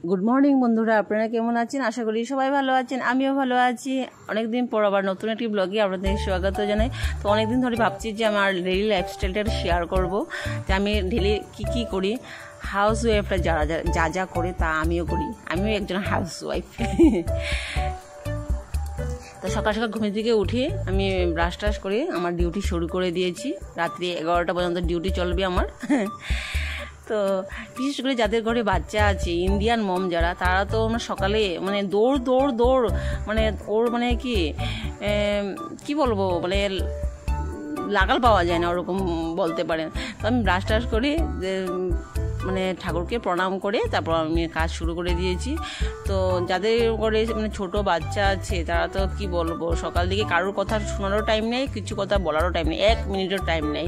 Good morning বন্ধুরা, আপনারা কেমন আছেন? আশা করি সবাই ভালো আছেন, আমিও ভালো আছি। অনেকদিন পর আবার নতুন একটি ব্লগে আপনাদের স্বাগত জানাই। তো অনেকদিন ধরে ভাবছি যে আমার ডেইলি লাইফস্টাইলটা শেয়ার করব, যে আমি ডেইলি কী করি। হাউস ওয়াইফরা যা করে তা আমিও করি, আমিও একজন হাউস ওয়াইফ। তো সকাল সকাল ঘুমের থেকে উঠে আমি ব্রাশ টাশ করে আমার ডিউটি শুরু করে দিয়েছি। রাত্রি 11টা পর্যন্ত ডিউটি চলবে আমার। তো বিশেষ করে যাদের ঘরে বাচ্চা আছে, ইন্ডিয়ান মম যারা, তারা তো সকালে মানে দৌড় মানে ওর মানে কি বলবো, মানে লাগাল পাওয়া যায় না, ওরকম বলতে পারেন। তো আমি ব্রাশ টাশ করে মানে ঠাকুরকে প্রণাম করে তারপর আমি কাজ শুরু করে দিয়েছি। তো যাদের ঘরে মানে ছোটো বাচ্চা আছে, তারা তো কি বলবো, সকাল দিকে কারোর কথা শোনারও টাইম নেই, কিছু কথা বলারও টাইম নেই, 1 মিনিটের টাইম নেই।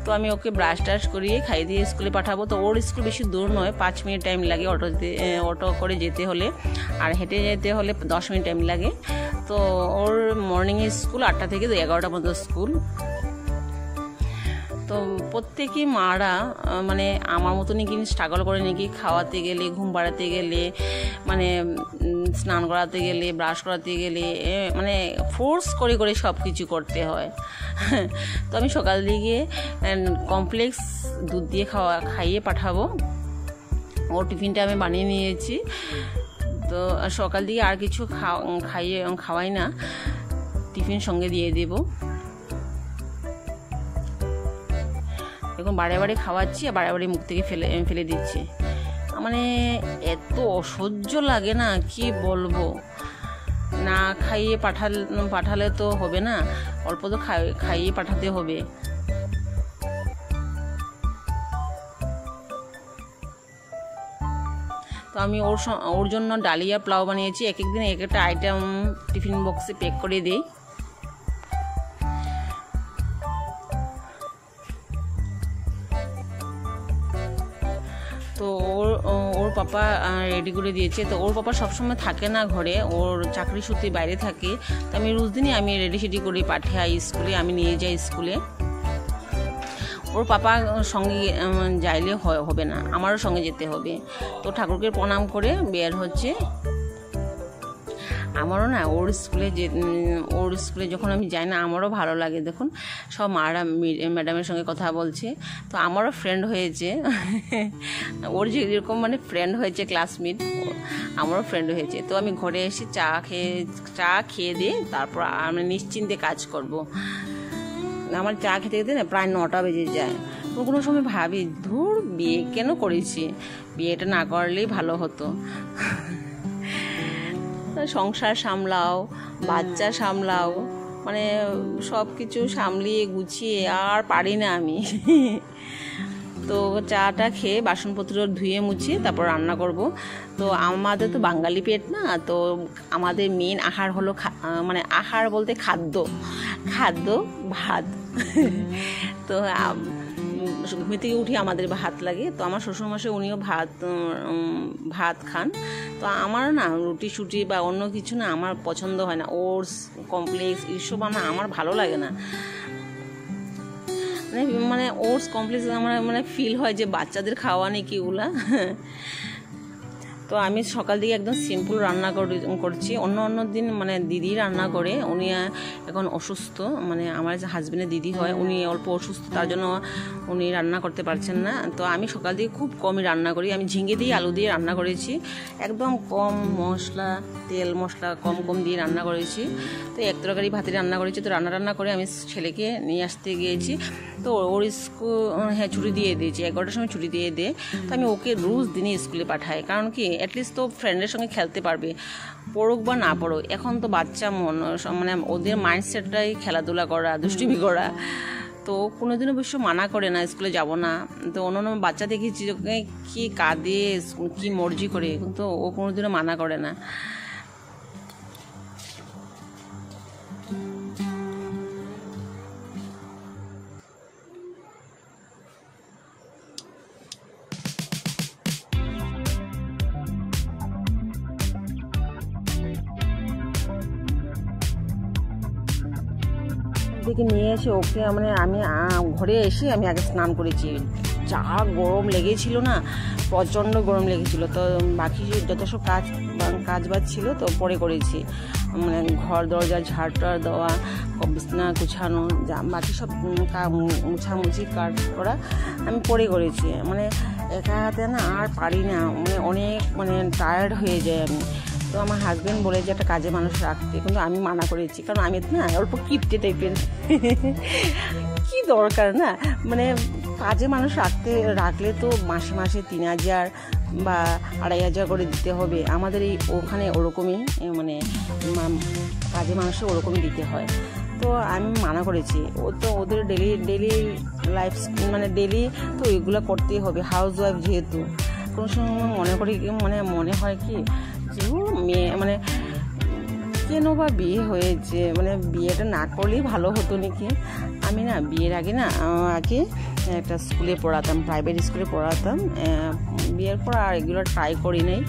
তো আমি ওকে ব্রাশ টাশ করিয়ে খাইয়ে দিয়ে স্কুলে পাঠাবো। তো ওর স্কুল বেশি দূর নয়, 5 মিনিট টাইম লাগে অটো করে যেতে হলে, আর হেঁটে যেতে হলে 10 মিনিট টাইম লাগে। তো ওর মর্নিং স্কুল 8টা থেকে 11টা পর্যন্ত স্কুল। তো প্রত্যেকেই মারা মানে আমার মতনই কিন্তু স্ট্রাগল করে নাকি, খাওয়াতে গেলে, ঘুম পাড়াতে গেলে, মানে স্নান করাতে গেলে, ব্রাশ করাতে গেলে, মানে ফোর্স করে সব কিছু করতে হয়। তো আমি সকাল দিকে কমপ্লেক্স দুধ দিয়ে খাইয়ে পাঠাবো। ওর টিফিনটা আমি বানিয়ে নিয়েছি। তো সকাল দিকে আর কিছু খাওয়াই না, টিফিন সঙ্গে দিয়ে দেবো। এখন বারে খাওয়াচ্ছি আর বারে মুখ থেকে ফেলে দিচ্ছি। মানে এত অসহ্য লাগে না, কি বলবো। না খাইয়ে পাঠালে তো হবে না, অল্প তো খাইয়ে পাঠাতে হবে। তো আমি ওর জন্য ডালিয়া পোলাও বানিয়েছি। এক একদিন এক একটা আইটেম টিফিন বক্সে প্যাক করে দিই। তো ওর পাপা রেডি করে দিয়েছে। তো ওর পাপা সবসময় থাকে না ঘরে, ওর চাকরি সূত্রে বাইরে থাকে। তো আমি রোজ দিনই আমি রেডি করে পাঠাই স্কুলে, আমি নিয়ে যাই স্কুলে। ওর পাপা সঙ্গে যাইলে হবে না, আমারও সঙ্গে যেতে হবে। তো ঠাকুরকে প্রণাম করে বের হচ্ছে। আমারও না ওর স্কুলে যখন আমি যাই না, আমারও ভালো লাগে। দেখুন সব মারা ম্যাডামের সঙ্গে কথা বলছে। তো আমারও ফ্রেন্ড হয়েছে, ওর যেরকম মানে ফ্রেন্ড হয়েছে ক্লাসমেট, আমারও ফ্রেন্ড হয়েছে। তো আমি ঘরে এসে চা খেয়ে দিয়ে তারপর আমি নিশ্চিন্তে কাজ করব। আমার চা খেতে না প্রায় 9টা বেজে যায়। কোনো সময় ভাবি, ধুর বিয়ে কেন করেছি, বিয়েটা না করলেই ভালো হতো। সংসার সামলাও, বাচ্চা সামলাও, মানে সব কিছু সামলিয়ে গুছিয়ে আর পারি না আমি। তো চাটা খেয়ে বাসনপত্র ধুয়ে মুছিয়ে তারপর রান্না করব। তো আমাদের তো বাঙালি পেট না, তো আমাদের মেন আহার হলো মানে আহার বলতে খাদ্য ভাত। তো ঘুম থেকে উঠে আমাদের ভাত লাগে। তো আমার শ্বশুরমশাই উনিও ভাত খান। তো আমার না রুটি শুটি বা অন্য কিছু না আমার পছন্দ হয় না, ওটস কমপ্লেক্স এইসব আমার ভালো লাগে না। মানে ওটস কমপ্লেক্স আমার মানে ফিল হয় যে বাচ্চাদের খাওয়া নেই কি ওগুলা। তো আমি সকাল দিকে একদম সিম্পল রান্না করছি। অন্য দিন মানে দিদি রান্না করে, উনি এখন অসুস্থ, মানে আমার যে হাজবেন্ডের দিদি হয়, উনি অল্প অসুস্থ, তার জন্য উনি রান্না করতে পারছেন না। তো আমি সকাল দিকে খুব কমই রান্না করি। আমি ঝিঙে দিয়ে আলু দিয়ে রান্না করেছি, একদম কম মশলা, তেল মশলা কম দিয়ে রান্না করেছি। তো 1 তরকারি ভাতে রান্না করেছি। তো রান্না করে আমি ছেলেকে নিয়ে আসতে গিয়েছি। তো ওর স্কুল ছুটি দিয়ে দিয়েছি, 11টার সময় ছুটি দিয়ে দেয়। তো আমি ওকে রোজ দিনই স্কুলে পাঠাই, কারণ কি অ্যাটলিস্ট তো ফ্রেন্ডের সঙ্গে খেলতে পারবে, পড়ুক বা না পড়ুক। এখন তো বাচ্চা মানে ওদের মাইন্ডসেটটাই খেলাধুলা করা, দুষ্টুমি করা। তো কোনোদিনও অবশ্য মানা করে না স্কুলে যাব না। তো অন্য বাচ্চা দেখেছি কি কাঁদে, কি মর্জি করে, কিন্তু ও কোনোদিনও মানা করে না। থেকে নিয়ে এসে ওকে মানে আমি ঘরে এসে আমি আগে স্নান করেছি। যা গরম লেগেছিল না, প্রচণ্ড গরম লেগেছিল। তো বাকি যত সব কাজ বাজ ছিল তো পরে করেছি, মানে ঘর দরজা ঝাড়টার দেওয়া, বিছানা গুছানো, বাকি সব মুছামুছি কাজ করা আমি পরে করেছি। মানে একা হাতে না আর পারি না, মানে অনেক মানে টায়ার্ড হয়ে যায় আমি। তো আমার হাজব্যান্ড বলে যে একটা কাজে মানুষ রাখতে, কিন্তু আমি মানা করেছি, কারণ আমি না অল্প কিপটে টাইপের। কি দরকার না, মানে কাজে মানুষ রাখলে তো মাসে মাসে 3,000 বা 2,500 করে দিতে হবে। আমাদের এই ওখানে ওরকমই, মানে কাজে মানুষের ওরকমই দিতে হয়। তো আমি মানা করেছি, তো ওদের ডেলি লাইফ মানে ডেলি তো এগুলো করতেই হবে, হাউস ওয়াইফ যেহেতু। কোনো সময় মনে হয় কি যে মেয়ে মানে কেন বা বিয়ে হয়েছে, মানে বিয়েটা না করলেই ভালো হতো নাকি। আমি না বিয়ের আগে একটা স্কুলে পড়াতাম, প্রাইভেট স্কুলে পড়াতাম। বিয়ের পর আর এগুলো ট্রাই করি নাই।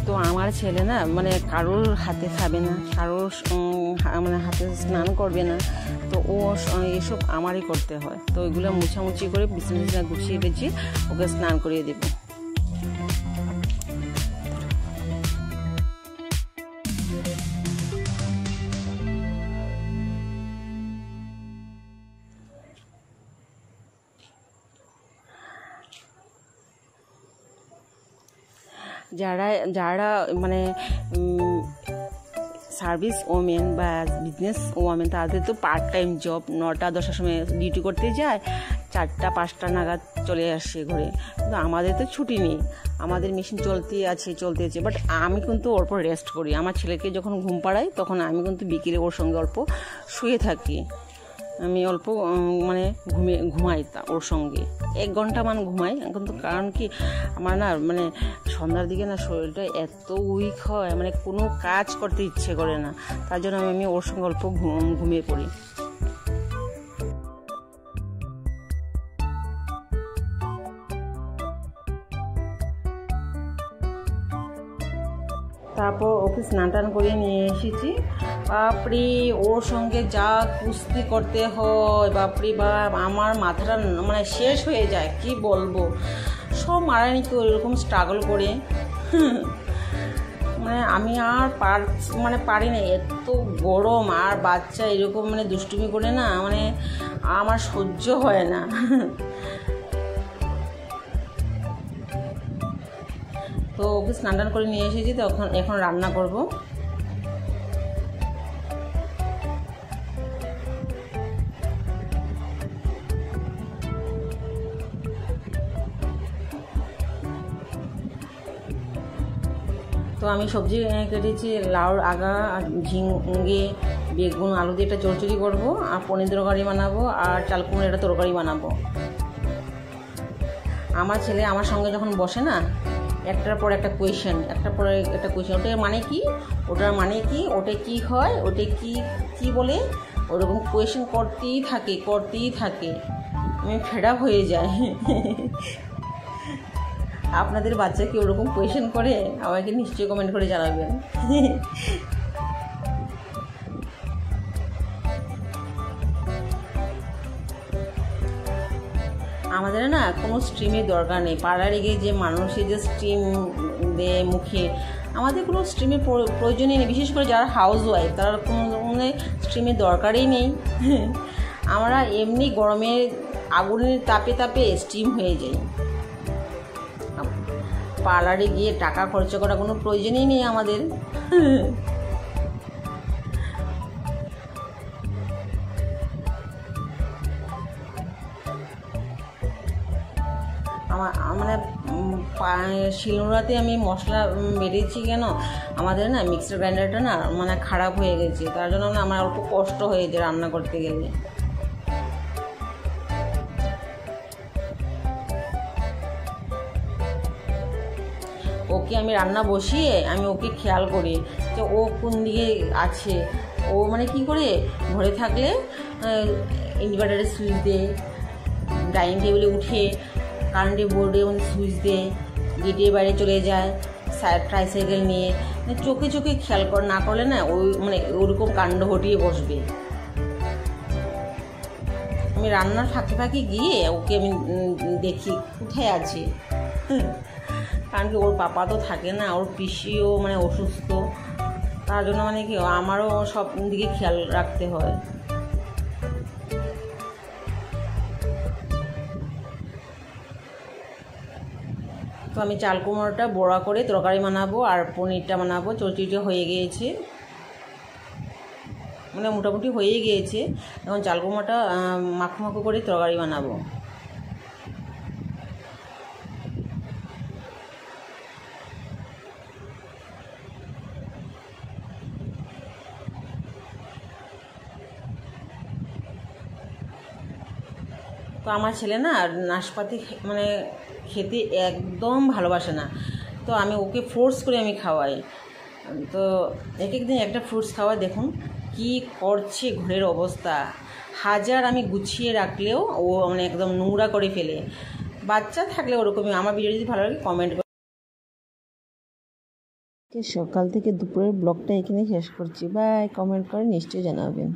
তো আমার ছেলে না মানে কারোর হাতে খাবে না, কারোর মানে হাতে স্নান করবে না। তো ও এসব আমারই করতে হয়। তো এগুলো মুছামুছি করে বিছানা গুছিয়ে গেছি, ওকে স্নান করিয়ে দেবো। যারা মানে সার্ভিস ওমেন বা বিজনেস ওমেন, তাদের তো পার্ট টাইম জব, 9টা-10টার সময় ডিউটি করতে যায়, 4টা-5টা নাগাদ চলে আসে ঘরে। কিন্তু আমাদের তো ছুটি নেই, আমাদের মেশিন চলতেই আছে। বাট আমি কিন্তু অল্প রেস্ট করি। আমার ছেলেকে যখন ঘুম পাড়াই তখন আমি কিন্তু বিকেলে ওর সঙ্গে অল্প শুয়ে থাকি। আমি অল্প মানে ঘুমাই ওর সঙ্গে, 1 ঘন্টা ঘুমাই। কিন্তু কারণ কি আমার না মানে সন্ধ্যার দিকে না শরীরটা এত উইক হয়, মানে কোনো কাজ করতে ইচ্ছে করে না। তার জন্য আমি ওর সঙ্গে অল্প ঘুমিয়ে পড়ি। তারপর ওকে স্নান টান করে নিয়ে এসেছি। বাপরে, ওর সঙ্গে যা কুস্তি করতে হয়, বাপরে বাপ, আমার মাথাটা মানে শেষ হয়ে যায়, কি বলবো। সব মারানি তো এরকম স্ট্রাগল করে, মানে আমি আর পারি না। এত গরম আর বাচ্চা এরকম মানে দুষ্টুমি করে না, মানে আমার সহ্য হয় না। তো ওকে স্নান টান করে নিয়ে এসেছি, তো এখন রান্না করব। তো আমি সবজি কেটেছি, লাউর আগা, ঝিঙে, বেগুন, আলু দিয়ে একটা চচ্চড়ি করবো, আর পনির তরকারি বানাবো, আর চাল কুমড়োর একটা তরকারি বানাবো। আমার ছেলে আমার সঙ্গে যখন বসে না, একটার পর একটা কোয়েশ্চেন, ওটার মানে কি, ওটা কি হয়, ওটা কি বলে, ওরকম কোয়েশ্চেন করতেই থাকে। আমি ফেড আপ হয়ে যাই। আপনাদের বাচ্চা কি ওরকম কোয়েশ্চেন করে? আমাকে নিশ্চয়ই কমেন্ট করে জানাবেন। আমাদের না কোনো স্ট্রিমের দরকার নেই। পাড়ার গিয়ে যে মানুষের যে স্ট্রিম দেয় মুখে, আমাদের কোনো স্ট্রিমের প্রয়োজনই নেই। বিশেষ করে যারা হাউস ওয়াইফ, তারা কোনো স্ট্রিমের দরকারই নেই। আমরা এমনি গরমের আগুনের তাপে স্টিম হয়ে যাই। পার্লারে গিয়ে টাকা খরচা করা কোনো প্রয়োজনই নেই আমাদের। মানে শিলনোড়াতে আমি মশলা বেটেছি কেন, আমাদের না মিক্সার গ্রাইন্ডারটা না মানে খারাপ হয়ে গেছে, তার জন্য না আমার অল্প কষ্ট হয়েছে রান্না করতে গেলে। ওকে আমি রান্না বসিয়ে আমি ওকে খেয়াল করি যে ও কোন দিকে আছে। ও মানে কি করে, ঘরে থাকলে ইনভার্টারে সুইচ দেয়, ডাইনিং টেবিলে উঠে কারেন্টের বোর্ডে সুইচ দেয়, গেটের বাইরে চলে যায়, ট্রাইসাইকেল নিয়ে, মানে চোখে চোখে খেয়াল না করলে না মানে ওরকম কাণ্ড ঘটিয়ে বসবে। আমি রান্নার ফাঁকে ফাঁকে গিয়ে ওকে আমি দেখি কোথায় আছে, কারণ কি ওর পাপা তো থাকে না, ওর পিসিও মানে অসুস্থ, তার জন্য মানে কি আমারও সব দিকে খেয়াল রাখতে হয়। তো আমি চাল কুমড়োটা বড়া করে তরকারি বানাবো আর পনিরটা বানাবো। চচ্চড়িটা হয়ে গিয়েছে, মানে মোটামুটি হয়ে গিয়েছে। এখন চাল কুমড়োটা মাখো মাখো করে তরকারি বানাবো। তো আমার ছেলে না নাশপাতি মানে খেতে একদম ভালোবাসে না, তো আমি ওকে ফোর্স করে আমি খাওয়াই। তো এক একদিন একটা ফ্রুটস খাওয়াই। দেখুন কি করছে, ঘরের অবস্থা হাজার আমি গুছিয়ে রাখলেও ও মানে একদম নোংরা করে ফেলে। বাচ্চা থাকলে ওরকমই। আমার ভিডিও যদি ভালো লাগে কমেন্ট করে। সকাল থেকে দুপুরের ব্লগটা এখানে শেষ করছি। বাই, কমেন্ট করে নিশ্চয়ই জানাবেন।